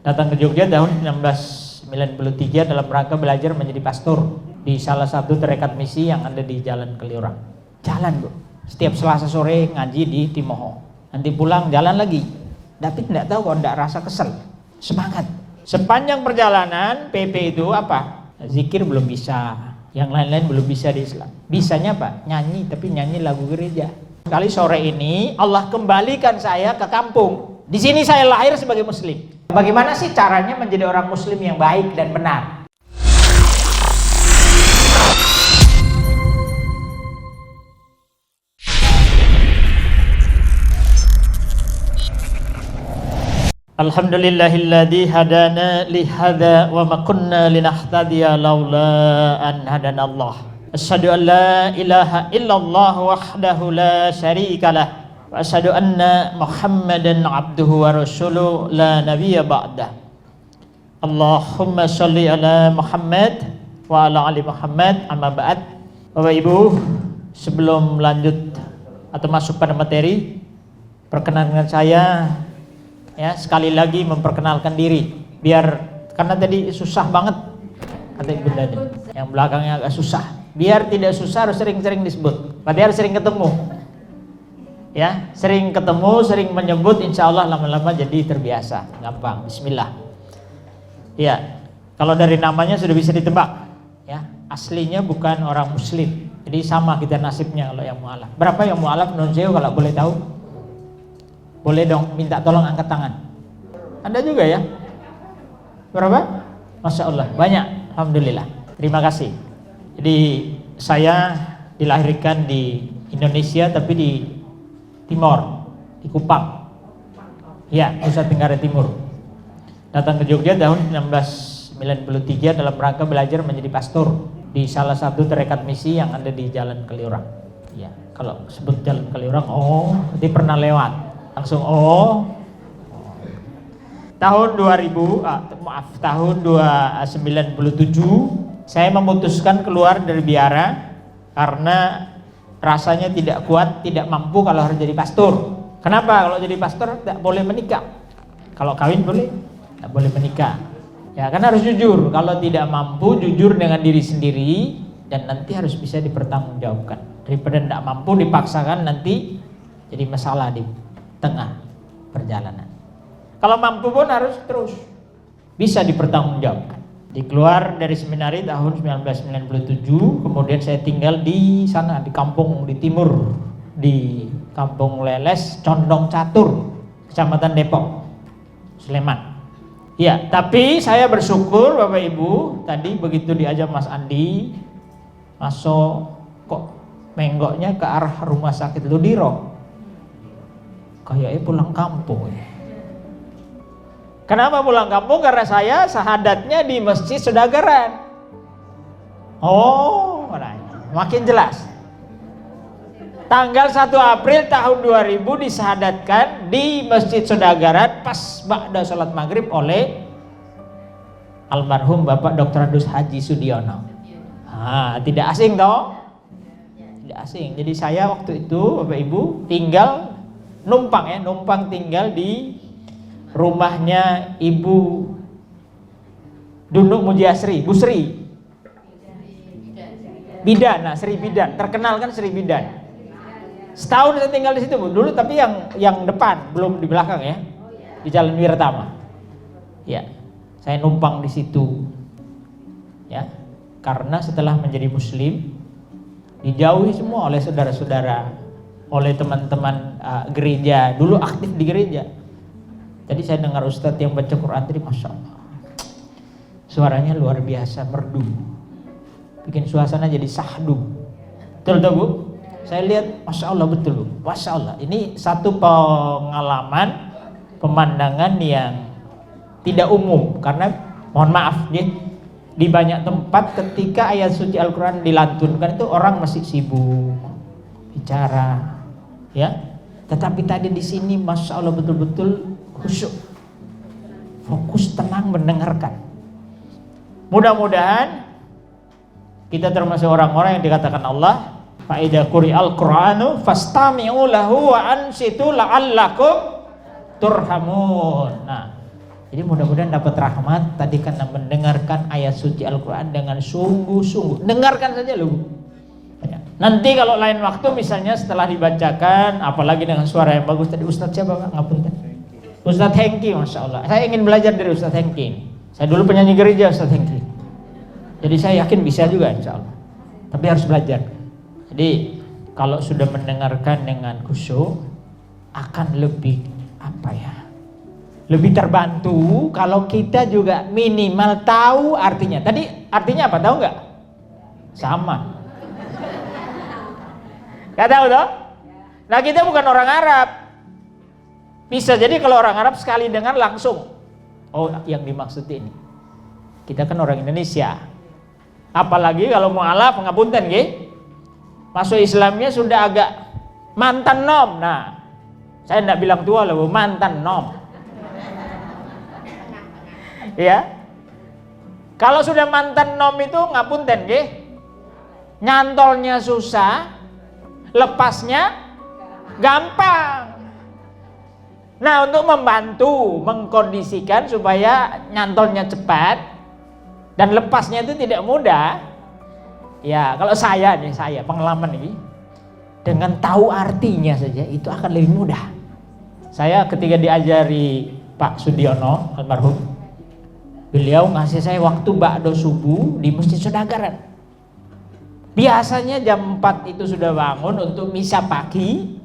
Datang ke Jogja tahun 1993 dalam rangka belajar menjadi pastor di salah satu tarekat misi yang ada di Jalan Kaliurang. Jalan Bu, setiap Selasa sore ngaji di Timoho. Nanti pulang jalan lagi. Tapi tidak tahu kok tidak rasa kesel. Semangat. Sepanjang perjalanan PP itu apa? Zikir belum bisa. Yang lain-lain belum bisa di Islam. Bisanya apa? Nyanyi, tapi nyanyi lagu gereja. Kali sore ini Allah kembalikan saya ke kampung. Di sini saya lahir sebagai muslim. Bagaimana sih caranya menjadi orang muslim yang baik dan benar? Alhamdulillahilladzi hadana li hadza wa ma kunna linahtadiya laula an hadanallah. Asyhadu an la ilaha illallah wahdahu la syarikalah wa asyhadu anna Muhammadan abduhu wa rasuluhu la nabiyya ba'dah. Allahumma shalli ala Muhammad wa ala ali Muhammad, amma ba'd. Bapak Ibu, sebelum lanjut atau masuk pada materi, perkenankan saya ya sekali lagi memperkenalkan diri, biar karena tadi susah banget kata Ibunda ini, yang belakangnya agak susah. Biar tidak susah harus sering-sering disebut, berarti harus sering ketemu. Ya, sering ketemu, sering menyebut, insya Allah lama-lama jadi terbiasa, gampang. Bismillah. Ya, kalau dari namanya sudah bisa ditebak. Ya, aslinya bukan orang Muslim, jadi sama kita nasibnya kalau yang mu'alaf. Berapa yang mu'alaf non sewu kalau boleh tahu? Boleh dong, minta tolong angkat tangan. Anda juga ya? Berapa? Masya Allah, banyak. Alhamdulillah. Terima kasih. Jadi saya dilahirkan di Indonesia tapi di Timor, di Kupang. Ya, Nusa Tenggara Timur. Datang ke Jogja tahun 1993 dalam rangka belajar menjadi pastor di salah satu tarekat misi yang ada di Jalan Kaliurang. Ya, kalau sebut Jalan Kaliurang, oh, berarti pernah lewat. Langsung tahun 97 saya memutuskan keluar dari biara karena rasanya tidak kuat, tidak mampu kalau harus jadi pastor. Kenapa? Kalau jadi pastor tidak boleh menikah. Kalau kawin boleh, tidak boleh menikah. Ya, karena harus jujur. Kalau tidak mampu, jujur dengan diri sendiri dan nanti harus bisa dipertanggungjawabkan. Daripada tidak mampu dipaksakan nanti jadi masalah di tengah perjalanan. Kalau mampu pun harus terus bisa dipertanggungjawabkan. Dikeluar dari seminari tahun 1997, kemudian saya tinggal di sana di kampung di timur, di Kampung Leles, Condong Catur, Kecamatan Depok, Sleman. Ya, tapi saya bersyukur Bapak Ibu, tadi begitu diajak Mas Andi, masuk kok menggoknya ke arah rumah sakit Ludiro. Kayaknya pulang kampung ya. Kenapa pulang kampung? Karena saya sahadatnya di Masjid Sodagaran. Oh, makin jelas. Tanggal 1 April tahun 2000 disahadatkan di Masjid Sodagaran pas ba'da sholat maghrib oleh almarhum Bapak Dr. Adus Haji Sudiono. Tidak asing toh? Tidak asing. Jadi saya waktu itu Bapak Ibu tinggal numpang tinggal di rumahnya Ibu Dunuk Mujiasri, Bu Sri Bidan, Sri Bidan, terkenal kan Sri Bidan. Setahun saya tinggal di situ Bu, dulu tapi yang depan, belum di belakang ya, di Jalan Wiratama. Ya, saya numpang di situ. Ya, karena setelah menjadi Muslim dijauhi semua oleh saudara-saudara, oleh teman-teman gereja. Dulu aktif di gereja. Tadi saya dengar Ustadz yang baca Quran tadi, Masya Allah, suaranya luar biasa, merdu, bikin suasana jadi sahdu. Betul tak Bu? Saya lihat, Masya Allah, betul Bu, Masya Allah. Ini satu pengalaman, pemandangan yang tidak umum. Karena mohon maaf ya, di banyak tempat ketika ayat suci Al-Quran dilantunkan itu orang masih sibuk bicara, ya. Tetapi tadi di sini, Masya Allah, betul-betul khusyuk, fokus, tenang mendengarkan. Mudah-mudahan kita termasuk orang-orang yang dikatakan Allah, fa idza quri'al Qur'anu fastami'u lahu wa ansitu la'allakum turhamun. Nah, Jadi mudah-mudahan dapat rahmat tadi karena mendengarkan ayat suci Al-Quran dengan sungguh-sungguh. Dengarkan saja loh. Nanti kalau lain waktu misalnya setelah dibacakan, apalagi dengan suara yang bagus tadi, Ustadz siapa Pak? Ngapunten. Ustadz Hengki, Masya Allah. Saya ingin belajar dari Ustadz Hengki. Saya dulu penyanyi gereja Ustadz Hengki. Jadi saya yakin bisa juga insya Allah. Tapi harus belajar. Jadi kalau sudah mendengarkan dengan khusyuk akan lebih lebih terbantu kalau kita juga minimal tahu artinya. Tadi artinya apa? Tahu nggak? Sama. Nggak tahu toh? Nah kita bukan orang Arab. Bisa jadi kalau orang Arab sekali dengar langsung, oh yang dimaksud ini. Kita kan orang Indonesia. Apalagi kalau mu'alaf ngapunten nggih. Masuk Islamnya sudah agak mantan nom. Nah, saya enggak bilang tua loh, mantan nom. Ya. Kalau sudah mantan nom itu ngapunten nggih. Nyantolnya susah, lepasnya gampang. Nah, untuk membantu mengkondisikan supaya nyantolnya cepat dan lepasnya itu tidak mudah. Ya, kalau saya pengalaman ini dengan tahu artinya saja itu akan lebih mudah. Saya ketika diajari Pak Sudiono almarhum, beliau ngasih saya waktu ba'do subuh di Masjid Sodagaran. Biasanya jam 4 itu sudah bangun untuk misa pagi.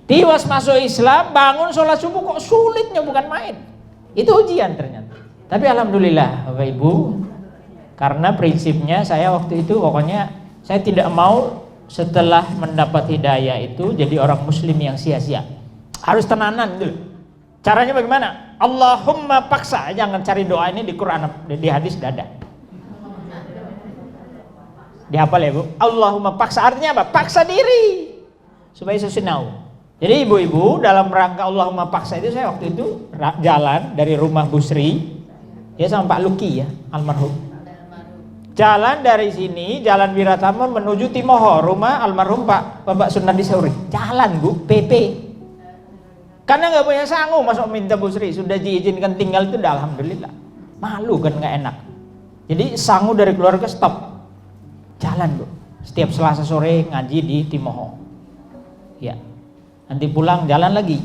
Tiwas masuk Islam, bangun sholat subuh kok sulitnya bukan main. Itu ujian ternyata. Tapi alhamdulillah Bapak Ibu, karena prinsipnya saya waktu itu pokoknya saya tidak mau setelah mendapat hidayah itu jadi orang muslim yang sia-sia. Harus tenanan dulu. Caranya bagaimana? Allahumma paksa, jangan cari doa ini di Quran, di hadis tidak ada. Dihafal ya Bu? Allahumma paksa artinya apa? Paksa diri supaya sesenau. Jadi ibu-ibu dalam rangka Allahumma paksa itu saya waktu itu jalan dari rumah Bu Sri ya sama Pak Luki ya almarhum. Jalan dari sini Jalan Wiratama menuju Timoho rumah almarhum Bapak Sunadi Sauri. Jalan Bu PP. Karena nggak punya sanggup masuk minta Bu Sri sudah diizinkan tinggal itu udah alhamdulillah. Malu kan nggak enak. Jadi sanggup dari keluarga stop. Jalan Bu. Setiap Selasa sore ngaji di Timoho. Ya. Nanti pulang jalan lagi.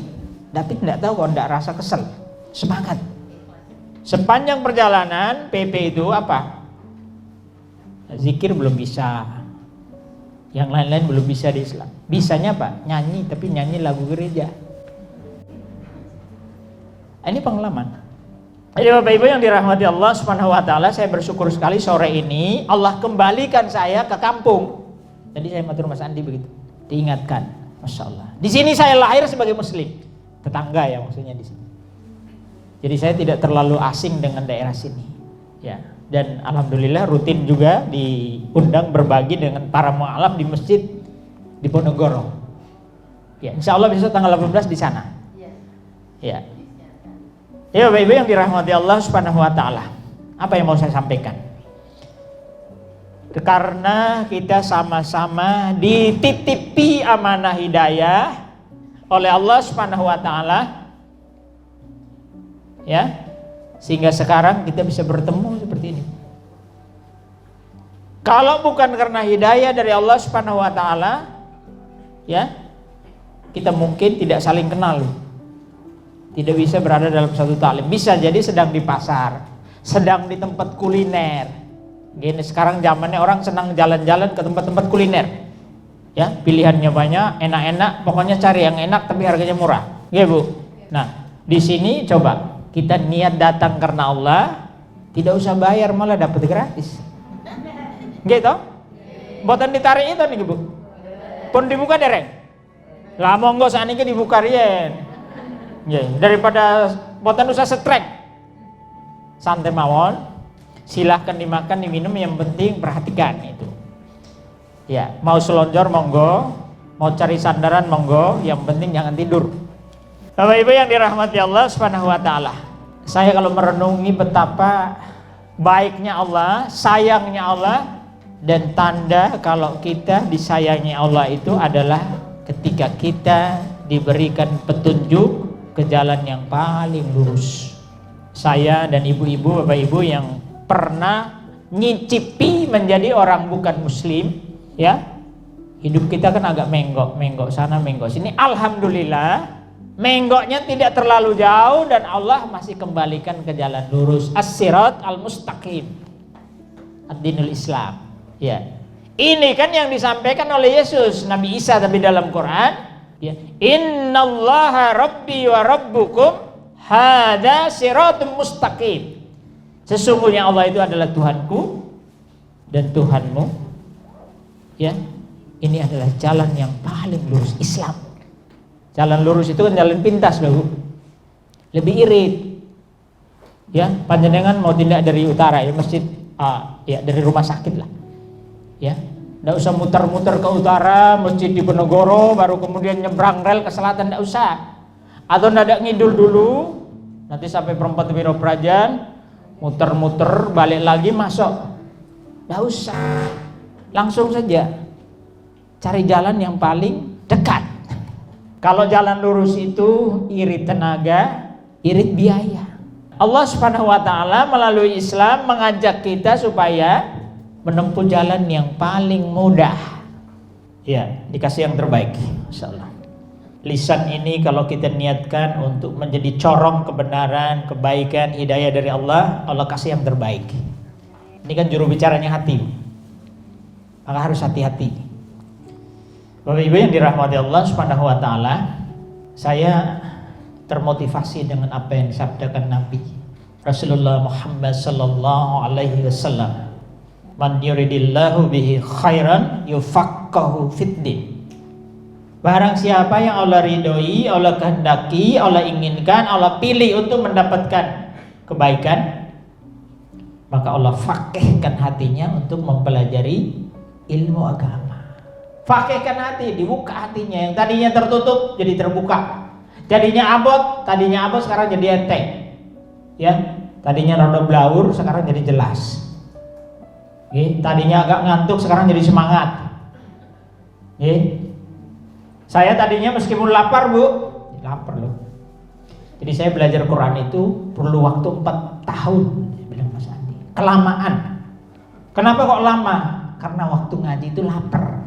Tapi tidak tahu kok tidak rasa kesel. Semangat. Sepanjang perjalanan PP itu apa? Zikir belum bisa. Yang lain-lain belum bisa di Islam. Bisanya apa? Nyanyi, tapi nyanyi lagu gereja. Ini pengalaman. Jadi Bapak Ibu yang dirahmati Allah Subhanahu wa taala, saya bersyukur sekali sore ini Allah kembalikan saya ke kampung. Jadi saya matur Mas Andi begitu. Diingatkan. Masya Allah. Di sini saya lahir sebagai muslim, tetangga ya maksudnya di sini. Jadi saya tidak terlalu asing dengan daerah sini, ya. Dan alhamdulillah rutin juga diundang berbagi dengan para mu'alaf di masjid di Ponorogo. Ya, insya Allah besok tanggal 18 di sana. Ya. Ya Bapak Ibu yang dirahmati Allah Subhanahu wa taala. Apa yang mau saya sampaikan? Karena kita sama-sama dititipi amanah hidayah oleh Allah Subhanahu wa taala. Ya. Sehingga sekarang kita bisa bertemu seperti ini. Kalau bukan karena hidayah dari Allah Subhanahu wa taala, ya, kita mungkin tidak saling kenal. Tidak bisa berada dalam satu taklim. Bisa jadi sedang di pasar, sedang di tempat kuliner. Gini sekarang zamannya orang senang jalan-jalan ke tempat-tempat kuliner. Ya, pilihannya banyak, enak-enak, pokoknya cari yang enak tapi harganya murah. Ya, Bu. Nah, di sini coba kita niat datang karena Allah, tidak usah bayar malah dapat gratis. Gitu? Boten ditarik itu nih, Bu. Pun dibuka dereng. Lah monggo saniki dibuka riyen. Nggih, daripada boten usah setrek. Santai mawon. Silahkan dimakan, diminum, yang penting perhatikan itu. Ya, mau selonjor monggo, mau cari sandaran monggo, yang penting jangan tidur. Bapak Ibu yang dirahmati Allah Subhanahu wa taala. Saya kalau merenungi betapa baiknya Allah, sayangnya Allah, dan tanda kalau kita disayangi Allah itu adalah ketika kita diberikan petunjuk ke jalan yang paling lurus. saya dan ibu-ibu, bapak-ibu yang pernah nyicipi menjadi orang bukan muslim, ya. Hidup kita kan agak menggok sana, menggok sini. Alhamdulillah, menggoknya tidak terlalu jauh dan Allah masih kembalikan ke jalan lurus. As-sirat al-mustaqim, ad-dinul Islam. Ya. Ini kan yang disampaikan oleh Yesus, Nabi Isa tapi dalam Quran, ya. Innallaha rabbi wa rabbukum hadza siratum mustaqim. Sesungguhnya Allah itu adalah Tuhanku dan Tuhanmu. Ya, ini adalah jalan yang paling lurus, Islam. Jalan lurus itu kan jalan pintas loh, lebih irit. Ya, panjenengan mau tindak dari utara ya masjid, ya dari rumah sakit lah. Ya, nggak usah muter-muter ke utara, masjid di Penogoro, baru kemudian nyebrang rel ke selatan, nggak usah. Atau ndak ngidul dulu, nanti sampai perempat Biro Prajan, muter-muter balik lagi masuk, nggak usah, langsung saja cari jalan yang paling dekat. Kalau jalan lurus itu irit tenaga, irit biaya. Allah Subhanahu wa taala melalui Islam mengajak kita supaya menempuh jalan yang paling mudah. Ya, dikasih yang terbaik, insyaallah. Lisan ini kalau kita niatkan untuk menjadi corong kebenaran, kebaikan, hidayah dari Allah, Allah kasih yang terbaik. Ini kan juru bicaranya hati, maka harus hati-hati. Bapak Ibu yang dirahmati Allah Subhanahu wa taala, saya termotivasi dengan apa yang disabdakan Nabi Rasulullah Muhammad sallallahu alaihi wasallam. Man yuridillahu bihi khairan yufaqqahu fiddin. Barang siapa yang Allah ridhoi, Allah kehendaki, Allah inginkan, Allah pilih untuk mendapatkan kebaikan, maka Allah fakihkan hatinya untuk mempelajari ilmu agama. Fakihkan hati, dibuka hatinya. Yang tadinya tertutup jadi terbuka. Tadinya abot sekarang jadi enteng. Ya, tadinya rada blaur sekarang jadi jelas. Tadinya agak ngantuk sekarang jadi semangat. Saya tadinya meskipun lapar Bu, lapar loh. Jadi saya belajar Quran itu perlu waktu 4 tahun, bilang Mas Andi. Kelamaan. Kenapa kok lama? Karena waktu ngaji itu lapar.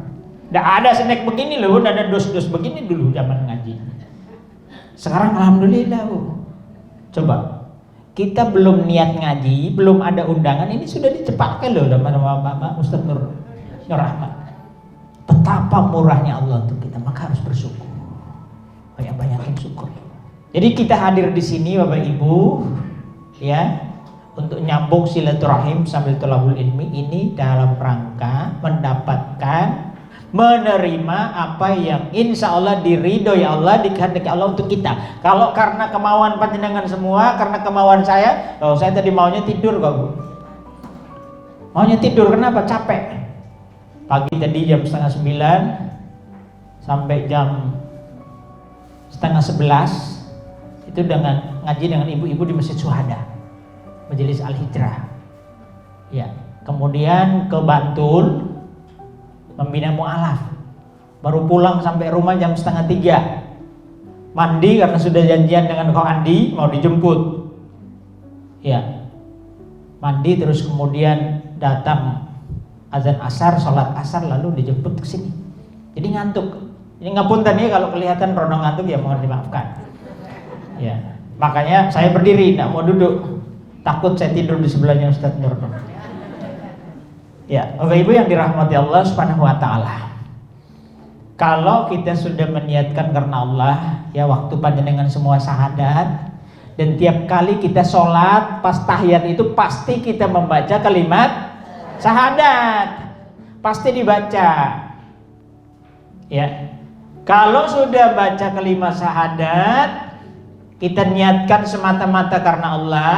Nggak ada snack begini loh, nggak ada dos-dos begini dulu zaman ngaji. Sekarang alhamdulillah Bu. Coba, kita belum niat ngaji, belum ada undangan, ini sudah dicepatkan loh sama Bapak Ustaz Nur Rahmat. Betapa murahnya Allah untuk kita, maka harus bersyukur. Banyak-banyakin syukur. Jadi kita hadir di sini Bapak Ibu, ya, untuk nyambung silaturahim sambil thalabul ilmi ini dalam rangka mendapatkan, menerima apa yang insya Allah diridhoi Allah, dikehendaki Allah untuk kita. Kalau karena kemauan panjenengan semua, karena kemauan saya, saya tadi maunya tidur kok Bu. Maunya tidur, kenapa? Capek. Pagi tadi jam 10:30 sampai jam 10:30 itu dengan ngaji dengan ibu-ibu di Masjid Syuhada, Majelis Al-Hijrah. Ya, kemudian ke Bantul membina mu'alaf. Baru pulang sampai rumah jam 2:30. Mandi karena sudah janjian dengan Ko Andi mau dijemput. Ya. Mandi terus kemudian datang azan asar, sholat asar, lalu dijemput ke sini. Jadi ngantuk. Ini ngapunten ya kalau kelihatan rono ngantuk ya mohon dimaafkan. Ya, makanya saya berdiri, tidak mau duduk. Takut saya tidur di sebelahnya Ustaz Nur. Ya, Bapak Ibu yang dirahmati Allah Subhanahu wa taala. Kalau kita sudah meniatkan karena Allah, ya waktu panjenengan semua syahadat, dan tiap kali kita sholat pas tahiyat itu pasti kita membaca kalimat syahadat, pasti dibaca. Ya, kalau sudah baca kalimat syahadat, kita niatkan semata-mata karena Allah,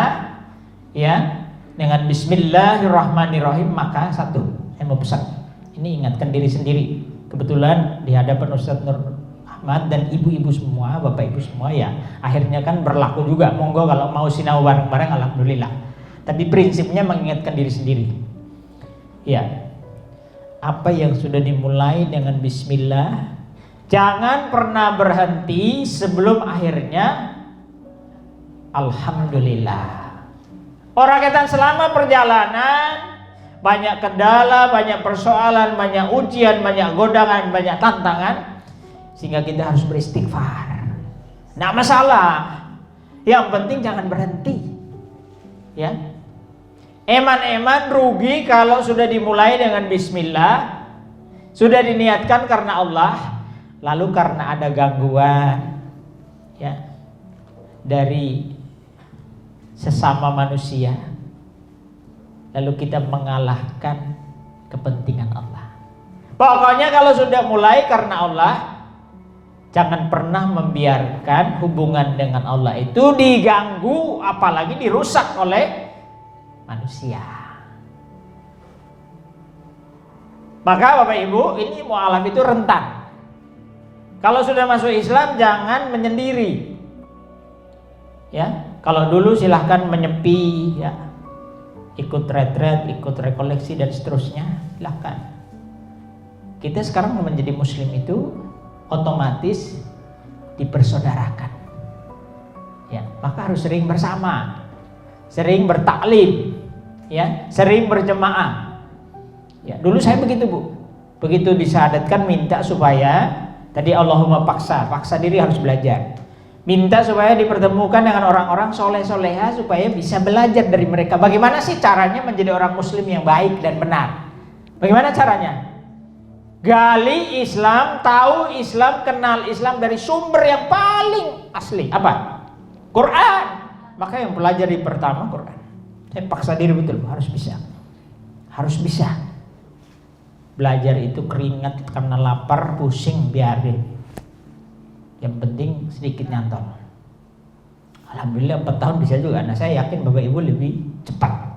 ya, dengan Bismillahirrahmanirrahim, maka satu, saya mau pesan, ini ingatkan diri sendiri. Kebetulan di hadapan Ustaz Nur Ahmad dan ibu-ibu semua, bapak ibu semua, ya, akhirnya kan berlaku juga. Monggo kalau mau sinau bareng-bareng, alhamdulillah. Tapi prinsipnya mengingatkan diri sendiri. Ya, apa yang sudah dimulai dengan Bismillah, jangan pernah berhenti sebelum akhirnya Alhamdulillah. Orang kita selama perjalanan banyak kendala, banyak persoalan, banyak ujian, banyak godangan, banyak tantangan, sehingga kita harus beristighfar. Nggak masalah, yang penting jangan berhenti. Ya, eman-eman rugi kalau sudah dimulai dengan bismillah, sudah diniatkan karena Allah, lalu karena ada gangguan, ya, dari sesama manusia, lalu kita mengalahkan kepentingan Allah. Pokoknya kalau sudah mulai karena Allah, jangan pernah membiarkan hubungan dengan Allah itu diganggu, apalagi dirusak oleh manusia. Maka Bapak Ibu, ini mu'alaf itu rentan. Kalau sudah masuk Islam jangan menyendiri. Ya, kalau dulu silahkan menyepi, ya, ikut retret, ikut rekoleksi dan seterusnya, silahkan. Kita sekarang menjadi muslim itu otomatis dipersaudarakan, ya, maka harus sering bersama, sering bertaklim, ya, sering berjemaah. Ya, dulu saya begitu Bu, begitu disyahadatkan minta supaya tadi Allahumma paksa diri harus belajar. Minta supaya dipertemukan dengan orang-orang soleh-soleha supaya bisa belajar dari mereka. Bagaimana sih caranya menjadi orang muslim yang baik dan benar? Bagaimana caranya? Gali Islam, tahu Islam, kenal Islam dari sumber yang paling asli. Apa? Quran. Maka yang pelajari pertama Quran. Saya paksa diri betul, harus bisa. Harus bisa. Belajar itu keringat karena lapar, pusing, biarin. Yang penting sedikit nyantol. Alhamdulillah 4 tahun bisa juga. Nah, saya yakin Bapak Ibu lebih cepat.